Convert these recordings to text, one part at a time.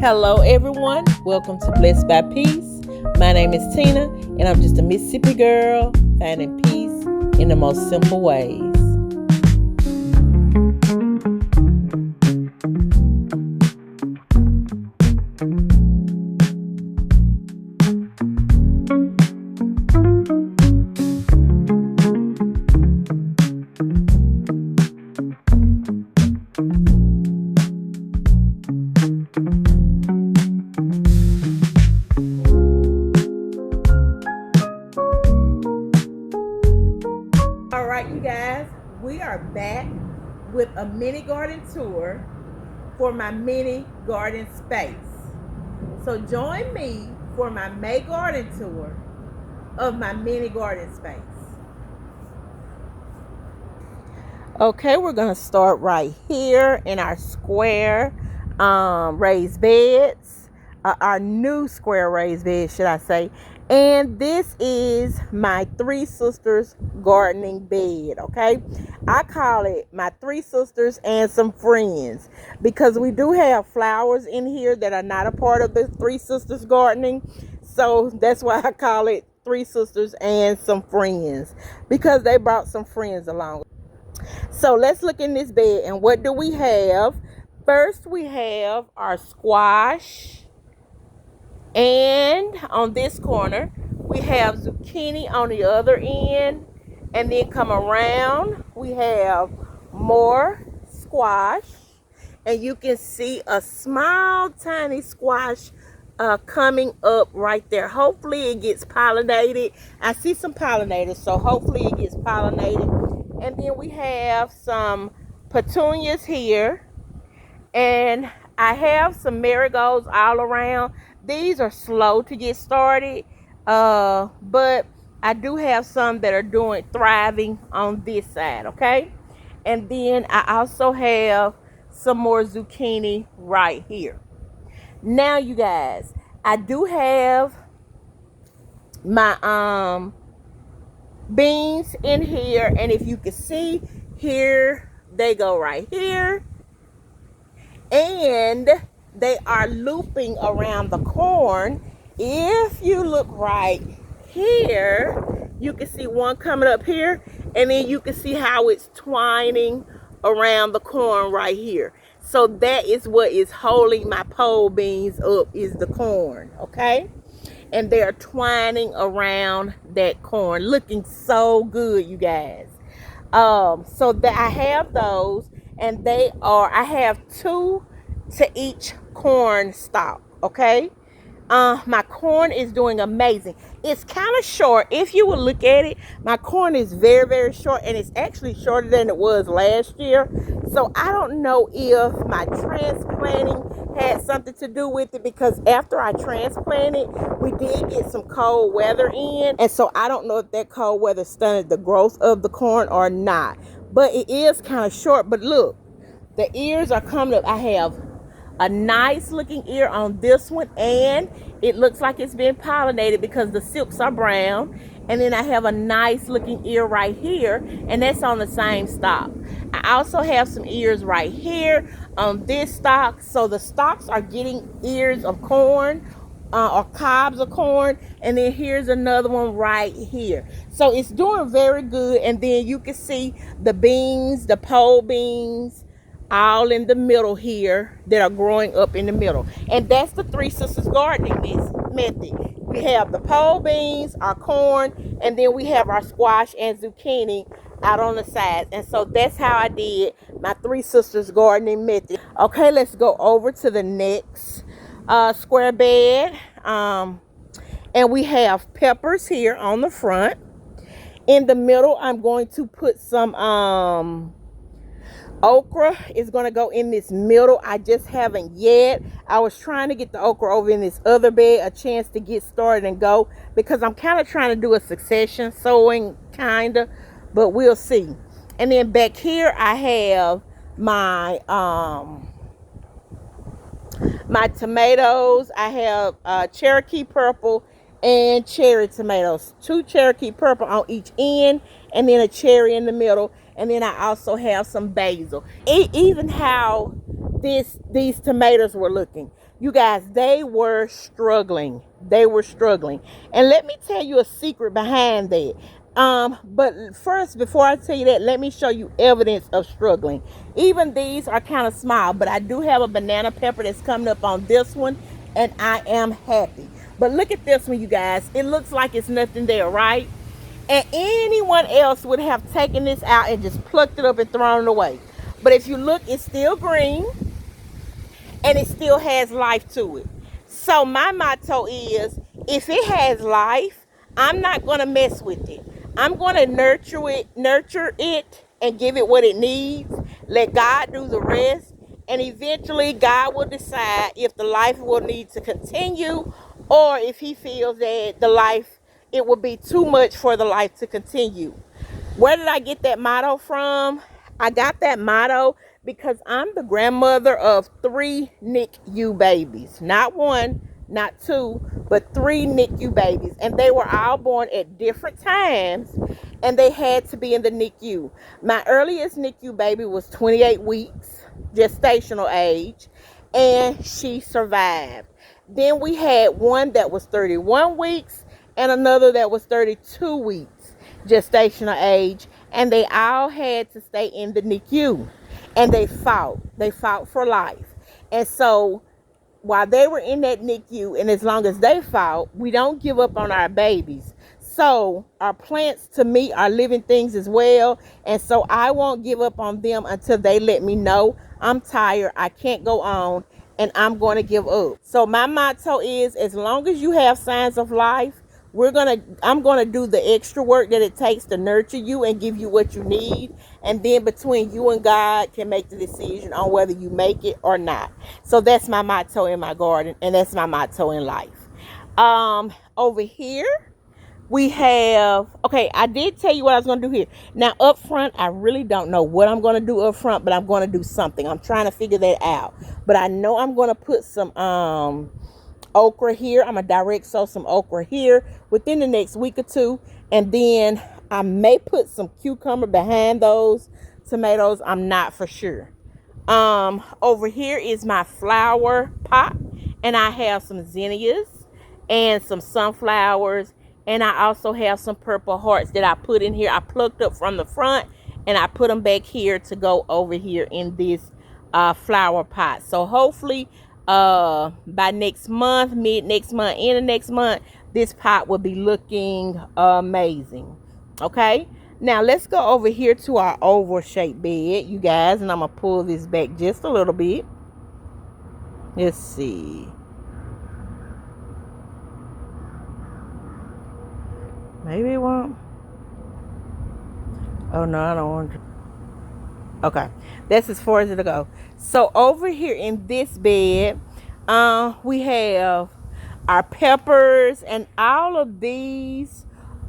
Hello everyone, welcome to Blessed by Peace. My name is Tina and I'm just a Mississippi girl finding peace in the most simple ways. Alright you guys, we are back with a mini garden tour for my mini garden space. So join me for my May garden tour of my mini garden space. Okay, we're going to start right here in our square raised beds, our new square raised bed, should I say. And this is my Three Sisters gardening bed, okay? I call it my Three Sisters and some friends because we do have flowers in here that are not a part of the Three Sisters gardening. So that's why I call it Three Sisters and some friends, because they brought some friends along. So let's look in this bed, and what do we have? First, we have our squash, and on this corner, we have zucchini on the other end, and then come around, we have more squash, and you can see a small, tiny squash coming up right there. Hopefully, it gets pollinated. I see some pollinators, so hopefully it gets pollinated. And then we have some petunias here. And I have some marigolds all around. These are slow to get started. But I do have some that are thriving on this side, okay? And then I also have some more zucchini right here. Now, you guys, I do have my beans in here, and if you can see here, they go right here, and they are looping around the corn. If you look right here, you can see one coming up here, and then you can see how it's twining around the corn right here. So that is what is holding my pole beans up, is the corn, okay? And they're twining around that corn, looking so good, you guys. So that I have those, and I have 2 to each corn stalk, okay? My corn is doing amazing. It's kind of short. If you will look at it, my corn is very, very short, and it's actually shorter than it was last year. So I don't know if my transplanting had something to do with it, because after I transplanted, we did get some cold weather in, and so I don't know if that cold weather stunted the growth of the corn or not. But it is kind of short. But look, the ears are coming up. I have a nice looking ear on this one, and it looks like it's been pollinated because the silks are brown. And then I have a nice looking ear right here, and that's on the same stalk. I also have some ears right here on this stalk. So the stalks are getting ears of corn, or cobs of corn, and then here's another one right here. So it's doing very good. And then you can see the beans, the pole beans, all in the middle here that are growing up in the middle. And that's the Three Sisters gardening method. We have the pole beans, our corn, and then we have our squash and zucchini out on the sides. And so that's how I did my Three Sisters gardening method. Okay, let's go over to the next square bed. And we have peppers here on the front. In the middle, I'm going to put some okra is going to go in this middle. I just haven't yet. I was trying to get the okra over in this other bed, a chance to get started and go, because I'm kind of trying to do a succession sowing, kind of, but we'll see. And then back here, I have my my tomatoes. I have Cherokee purple and cherry tomatoes. 2 Cherokee purple on each end, and then a cherry in the middle. And then I also have some basil. Even how these tomatoes were looking. You guys, they were struggling. They were struggling. And let me tell you a secret behind that. But first, before I tell you that, let me show you evidence of struggling. Even these are kind of small, but I do have a banana pepper that's coming up on this one, and I am happy. But look at this one, you guys. It looks like it's nothing there, right? And anyone else would have taken this out and just plucked it up and thrown it away. But if you look, it's still green and it still has life to it. So my motto is, if it has life, I'm not going to mess with it. I'm going to nurture it and give it what it needs. Let God do the rest. And eventually God will decide if the life will need to continue, or if he feels that it will be too much for the life to continue. Where did I get that motto from? I got that motto because I'm the grandmother of 3 NICU babies. Not 1, not 2, but 3 NICU babies. And they were all born at different times, and they had to be in the NICU. My earliest NICU baby was 28 weeks, gestational age, and she survived. Then we had one that was 31 weeks and another that was 32 weeks, gestational age, and they all had to stay in the NICU. And they fought for life. And so while they were in that NICU, and as long as they fought, we don't give up on our babies. So our plants, to me, are living things as well. And so I won't give up on them until they let me know I'm tired, I can't go on, and I'm going to give up. So my motto is, as long as you have signs of life, I'm gonna do the extra work that it takes to nurture you and give you what you need, and then between you and God can make the decision on whether you make it or not. So that's my motto in my garden, and that's my motto in life. Over here we have, okay, I did tell you what I was gonna do here. Now up front, I really don't know what I'm gonna do up front, but I'm gonna do something. I'm trying to figure that out. But I know I'm gonna put some okra here. I'm gonna direct sow some okra here within the next week or two, and then I may put some cucumber behind those tomatoes. I'm not for sure. Over here is my flower pot, and I have some zinnias and some sunflowers, and I also have some purple hearts that I put in here. I plucked up from the front and I put them back here to go over here in this flower pot. So hopefully by next month, mid next month, end of next month, this pot will be looking amazing. Okay, now let's go over here to our oval shaped bed, you guys, and I'm gonna pull this back just a little bit. Let's see, maybe it won't. Oh no, I don't want to. Okay, that's as far as it'll go. So over here in this bed, we have our peppers, and all of these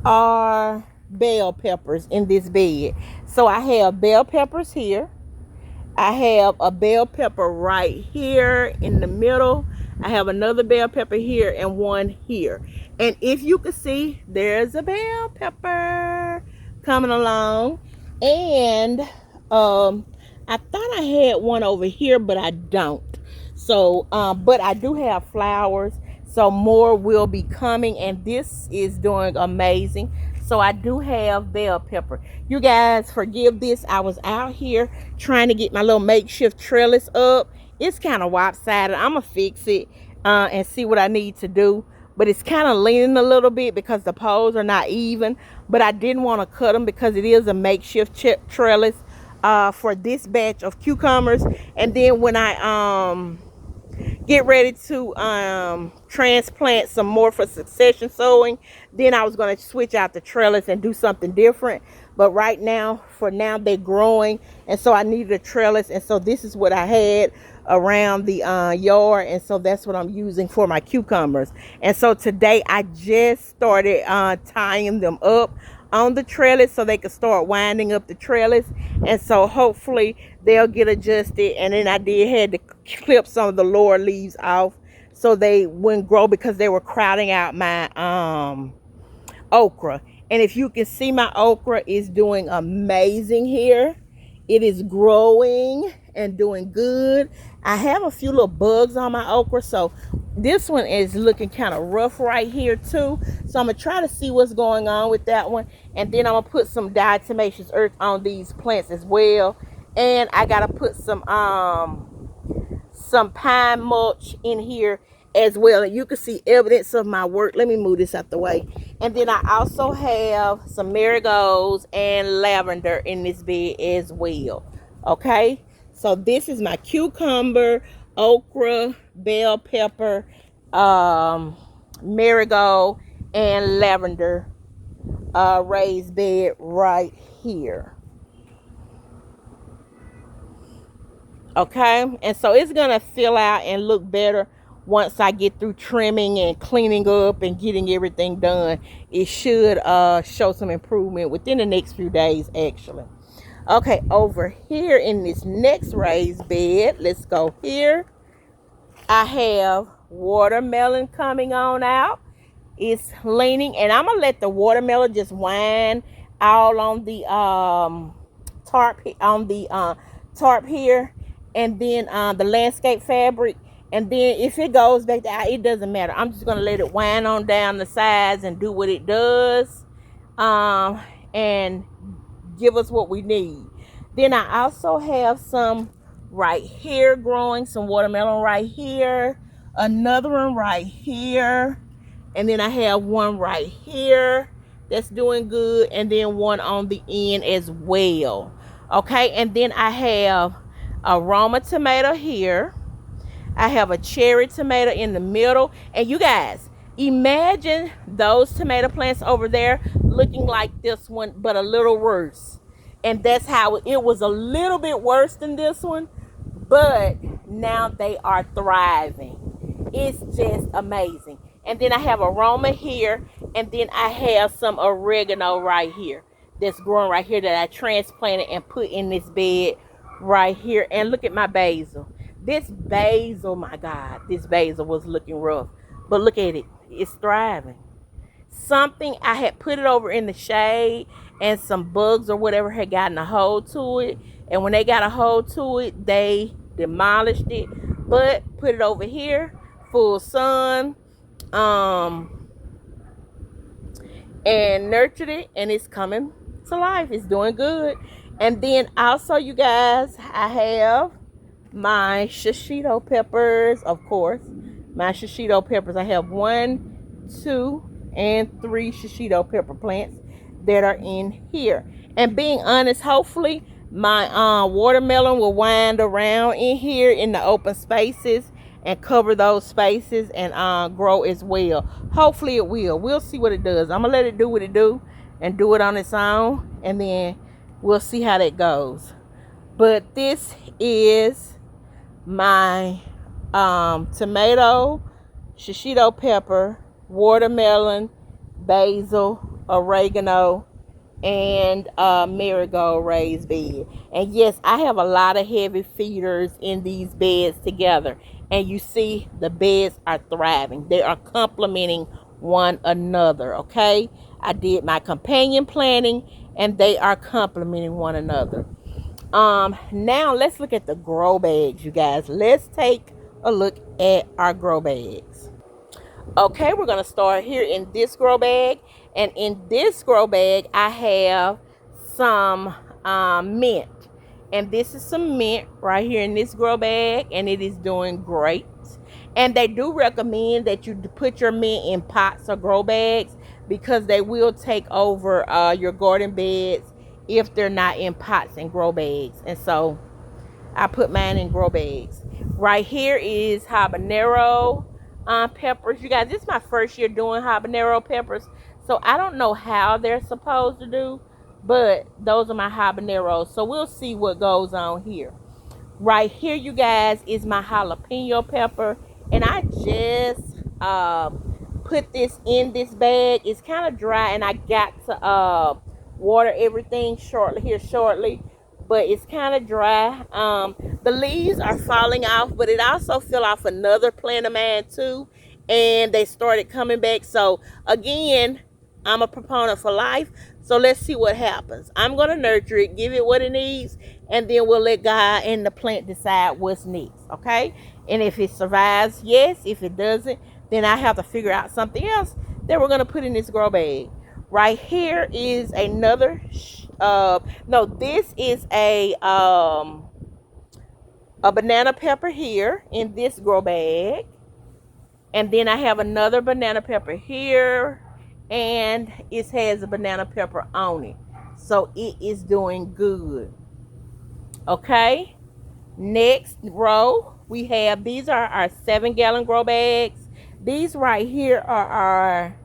are bell peppers in this bed. So I have bell peppers here. I have a bell pepper right here in the middle. I have another bell pepper here and one here. And if you can see, there's a bell pepper coming along. And I thought I had one over here, but I don't. So but I do have flowers, so more will be coming, and this is doing amazing. So I do have bell pepper. You guys forgive this. I was out here trying to get my little makeshift trellis up. It's kind of lopsided. I'm gonna fix it and see what I need to do. But it's kind of leaning a little bit because the poles are not even. But I didn't want to cut them because it is a makeshift trellis for this batch of cucumbers. And then when I get ready to transplant some more for succession sowing, then I was going to switch out the trellis and do something different. But right now, for now, they're growing, and so I needed a trellis, and so this is what I had around the yard, and so that's what I'm using for my cucumbers. And so today I just started tying them up on the trellis so they can start winding up the trellis, and so hopefully they'll get adjusted. And then I had to clip some of the lower leaves off so they wouldn't grow because they were crowding out my okra. And if you can see, my okra is doing amazing here. It is growing and doing good. I have a few little bugs on my okra, so this one is looking kind of rough right here too. So I'm gonna try to see what's going on with that one, and then I'm gonna put some diatomaceous earth on these plants as well. And I gotta put some pine mulch in here as well, and you can see evidence of my work. Let me move this out the way. And then I also have some marigolds and lavender in this bed as well. Okay, so this is my cucumber, okra, bell pepper, marigold, and lavender raised bed right here. Okay, and so it's gonna fill out and look better once I get through trimming and cleaning up and getting everything done. It should show some improvement within the next few days, actually. Okay, over here in this next raised bed, let's go here. I have watermelon coming on out. It's leaning, and I'm gonna let the watermelon just wind all on the tarp here, and then the landscape fabric. And then if it goes back to, it doesn't matter. I'm just gonna let it wind on down the sides and do what it does, and give us what we need. Then I also have some right here growing, some watermelon right here, another one right here, and then I have one right here that's doing good, and then one on the end as well. Okay, and then I have a Roma tomato here. I have a cherry tomato in the middle. And you guys, imagine those tomato plants over there looking like this one, but a little worse. And that's how it was, a little bit worse than this one, but now they are thriving. It's just amazing. And then I have aroma here, and then I have some oregano right here that's growing right here that I transplanted and put in this bed right here. And look at my basil. This basil, my God, this basil was looking rough, but look at it, it's thriving. Something, I had put it over in the shade, and some bugs or whatever had gotten a hold to it, and when they got a hold to it, they demolished it. But put it over here, full sun, and nurtured it, and it's coming to life. It's doing good. And then also, you guys, I have my shishito peppers, of course. My shishito peppers. I have 1, 2, and 3 shishito pepper plants that are in here. And being honest, hopefully my watermelon will wind around in here in the open spaces and cover those spaces and grow as well. Hopefully it will. We'll see what it does. I'm gonna let it do what it do and do it on its own, and then we'll see how that goes. But this is my tomato, shishito pepper, watermelon, basil, oregano, and marigold raised bed. And yes, I have a lot of heavy feeders in these beds together, and you see the beds are thriving. They are complementing one another. Okay, I did my companion planting, and they are complementing one another. Now let's look at the grow bags, you guys. Let's take a look at our grow bags. Okay, we're gonna start here in this grow bag, and in this grow bag I have some mint, and this is some mint right here in this grow bag, and it is doing great. And they do recommend that you put your mint in pots or grow bags, because they will take over your garden beds if they're not in pots and grow bags. And so I put mine in grow bags. Right here is habanero peppers. You guys, this is my first year doing habanero peppers, so I don't know how they're supposed to do, but those are my habaneros. So we'll see what goes on here. Right here, you guys, is my jalapeno pepper, and I just put this in this bag. It's kind of dry, and I got to water everything shortly, but it's kind of dry. The leaves are falling off, but it also fell off another plant of mine too, and they started coming back. So again, I'm a proponent for life, So let's see what happens. I'm going to nurture it, give it what it needs, and then we'll let God and the plant decide what's next, okay? And if it survives, yes. If it doesn't, then I have to figure out something else that we're going to put in this grow bag. Right here is another, no, this is a banana pepper here in this grow bag. And then I have another banana pepper here, and it has a banana pepper on it. So it is doing good. Okay. Next row, we have, these are our 7-gallon grow bags. These right here are our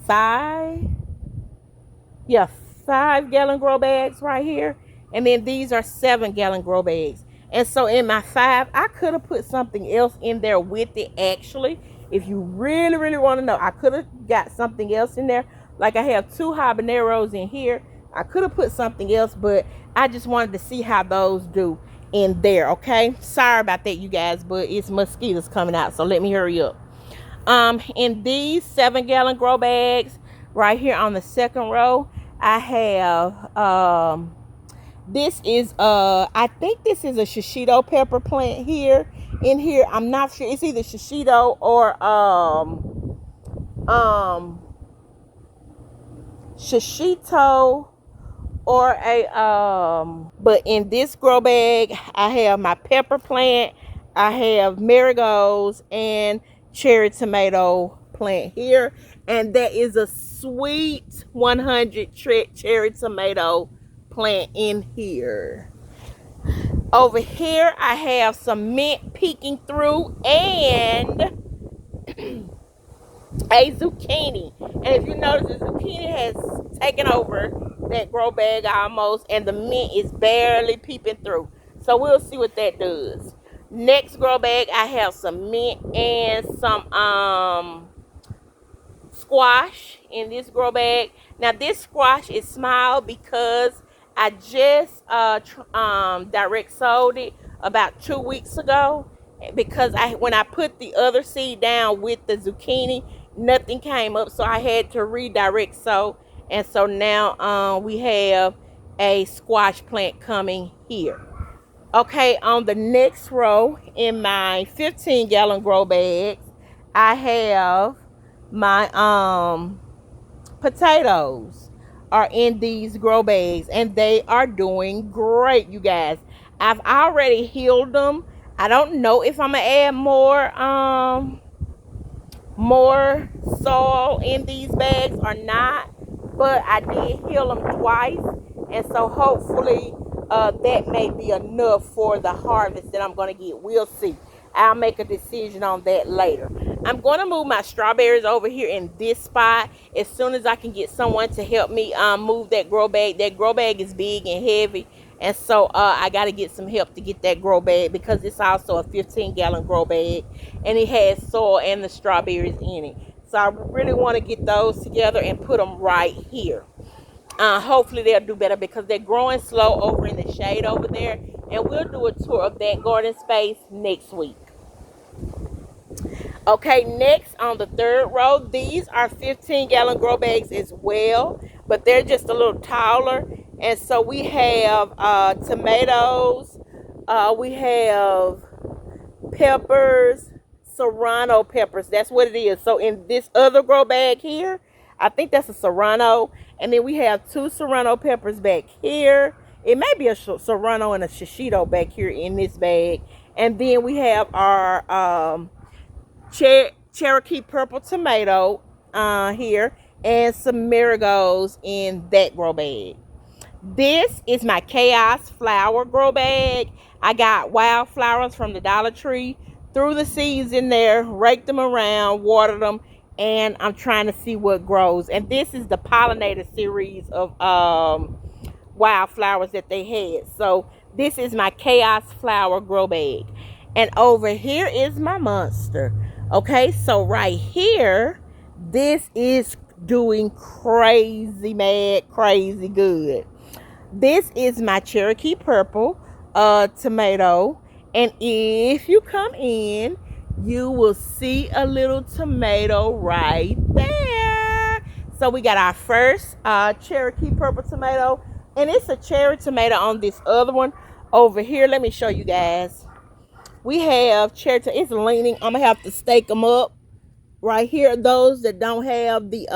5-gallon grow bags right here. And then these are 7-gallon grow bags. And so in my 5, I could have put something else in there with it, actually. If you really, really want to know, I could have got something else in there. Like I have 2 habaneros in here. I could have put something else, but I just wanted to see how those do in there, okay? Sorry about that, you guys, but it's mosquitoes coming out, so let me hurry up. In these 7-gallon grow bags, right here on the second row, I have, this is, I think this is a shishito pepper plant here. In here, I'm not sure. It's either shishito or, shishito or but in this grow bag, I have my pepper plant, I have marigolds, and cherry tomato plant here. And that is a sweet 100 cherry tomato plant in here. Over here, I have some mint peeking through and a zucchini. And if you notice, the zucchini has taken over that grow bag almost, and the mint is barely peeping through. So we'll see what that does. Next grow bag, I have some mint and some squash in this grow bag. Now this squash is small because I just direct sowed it about 2 weeks ago, because when I put the other seed down with the zucchini, nothing came up, so I had to redirect sow. And so now we have a squash plant coming here. Okay, on the next row in my 15-gallon grow bags, I have my potatoes are in these grow bags, and they are doing great, you guys. I've already healed them. I don't know if I'm gonna add more soil in these bags or not, but I did heal them twice, and so hopefully that may be enough for the harvest that I'm gonna get. We'll see. I'll make a decision on that later. I'm going to move my strawberries over here in this spot as soon as I can get someone to help me move that grow bag. That grow bag is big and heavy, and so I got to get some help to get that grow bag, because it's also a 15-gallon grow bag, and it has soil and the strawberries in it. So I really want to get those together and put them right here. Hopefully they'll do better, because they're growing slow over in the shade over there, and we'll do a tour of that garden space next week. Okay, next on the third row, these are 15-gallon grow bags as well, but they're just a little taller. And so we have tomatoes, we have peppers, serrano peppers. That's what it is. So in this other grow bag here, I think that's a serrano. And then we have 2 serrano peppers back here. It may be a serrano and a shishito back here in this bag. And then we have our Cherokee purple tomato here, and some marigolds in that grow bag. This is my chaos flower grow bag. I got wildflowers from the Dollar Tree, threw the seeds in there, raked them around, watered them, and I'm trying to see what grows. And this is the pollinator series of wildflowers that they had. So this is my chaos flower grow bag. And over here is my monster. Okay, so right here, this is doing crazy mad, crazy good. This is my Cherokee purple tomato. And if you come in, you will see a little tomato right there. So we got our first Cherokee purple tomato, and it's a cherry tomato on this other one over here. Let me show you guys. We have cherry tomato. It's leaning. I'm gonna have to stake them up right here. Those that don't have the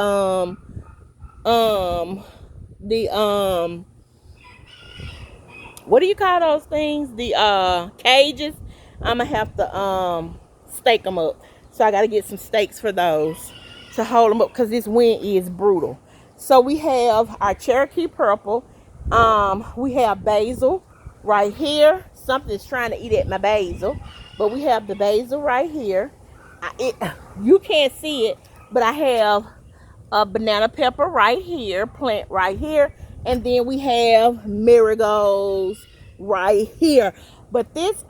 what do you call those things? The cages. I'm gonna have to stake them up. So I gotta get some stakes for those to hold them up because this wind is brutal. So we have our Cherokee purple. We have basil right here. Something's trying to eat at my basil, but we have the basil right here. You can't see it, but I have a banana pepper right here, plant right here, and then we have marigolds right here. But this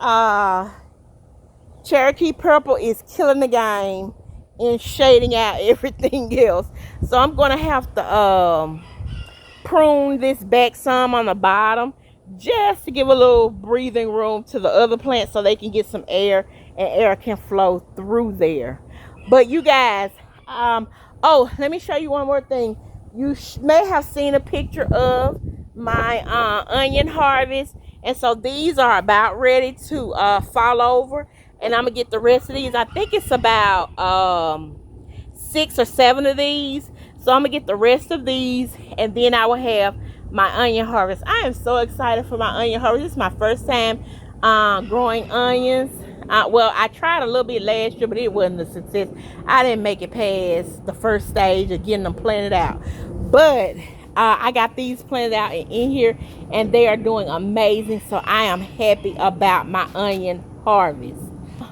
Cherokee purple is killing the game and shading out everything else. So I'm gonna have to prune this back some on the bottom just to give a little breathing room to the other plants so they can get some air and air can flow through there. But you guys, oh, let me show you one more thing. You may have seen a picture of my onion harvest, and so these are about ready to fall over, and I'm gonna get the rest of these. I think it's about 6 or 7 of these, so I'm gonna get the rest of these, and then I will have my onion harvest. I am so excited for my onion harvest. This is my first time growing onions. Well, I tried a little bit last year, but it wasn't a success. I didn't make it past the first stage of getting them planted out. But I got these planted out in here, and they are doing amazing. So I am happy about my onion harvest.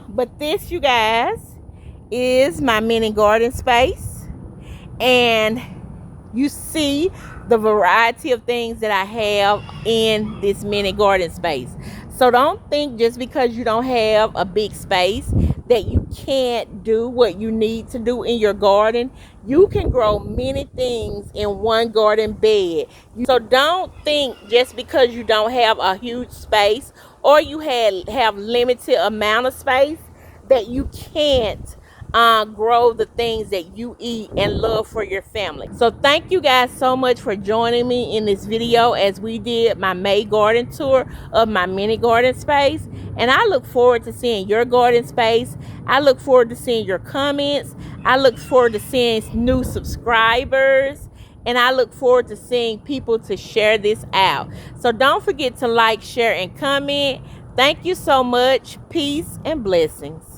But this, you guys, is my mini garden space. And you see the variety of things that I have in this mini garden space. So don't think just because you don't have a big space that you can't do what you need to do in your garden. You can grow many things in one garden bed. So don't think just because you don't have a huge space or you have limited amount of space that you can't grow the things that you eat and love for your family. So thank you guys so much for joining me in this video as we did my May garden tour of my mini garden space. And I look forward to seeing your garden space. I look forward to seeing your comments. I look forward to seeing new subscribers. And I look forward to seeing people to share this out. So don't forget to like, share, and comment. Thank you so much. Peace and blessings.